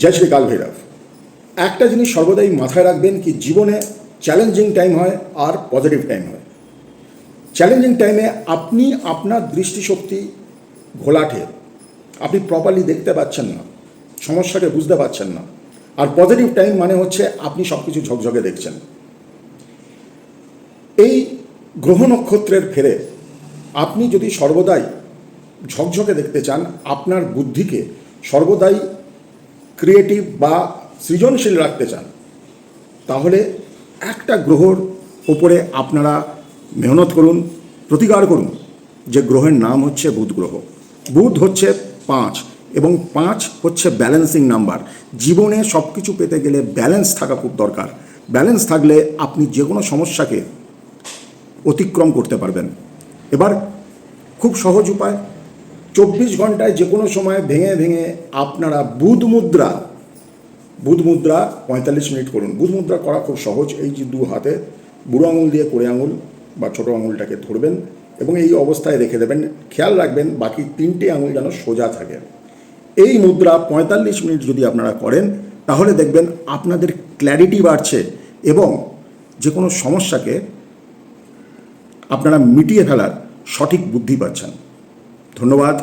জয় শ্রী কাল ভৈরব। একটা জিনিস সর্বদাই মাথায় রাখবেন কি জীবনে চ্যালেঞ্জিং টাইম হয় আর পজিটিভ টাইম হয়। চ্যালেঞ্জিং টাইমে আপনি আপনার দৃষ্টিশক্তি ঘোলাটে, আপনি প্রপারলি দেখতে পাচ্ছেন না, সমস্যাকে বুঝতে পারছেন না। আর পজিটিভ টাইম মানে হচ্ছে আপনি সব কিছু ঝকঝকে দেখছেন। এই গ্রহ নক্ষত্রের ফেরে আপনি যদি সর্বদাই ঝকঝকে দেখতে চান, আপনার বুদ্ধিকে সর্বদাই ক্রিয়েটিভ বা সৃজনশীল রাখতে চান, তাহলে একটা গ্রহর ওপরে আপনারা মেহনত করুন, প্রতিকার করুন, যে গ্রহের নাম হচ্ছে বুধ গ্রহ। বুধ হচ্ছে 5 এবং 5 হচ্ছে ব্যালেন্সিং নাম্বার। জীবনে সব কিছু পেতে গেলে ব্যালেন্স থাকা খুব দরকার। ব্যালেন্স থাকলে আপনি যে কোনো সমস্যাকে অতিক্রম করতে পারবেন। এবার খুব সহজ উপায়, 24 ঘন্টায় যে কোনো সময় ভেঙে ভেঙে আপনারা বুধ মুদ্রা 45 মিনিট করুন। বুধ মুদ্রা করা খুব সহজ। এই যে দু হাতে বুড়ো আঙুল দিয়ে কোড়ে আঙুল বা ছোটো আঙুলটাকে ধরবেন এবং এই অবস্থায় রেখে দেবেন। খেয়াল রাখবেন বাকি 3টে আঙুল যেন সোজা থাকে। এই মুদ্রা 45 মিনিট যদি আপনারা করেন, তাহলে দেখবেন আপনাদের ক্ল্যারিটি বাড়ছে এবং যে কোনো সমস্যাকে আপনারা মিটিয়ে ফেলার সঠিক বুদ্ধি পাচ্ছেন। ধন্যবাদ।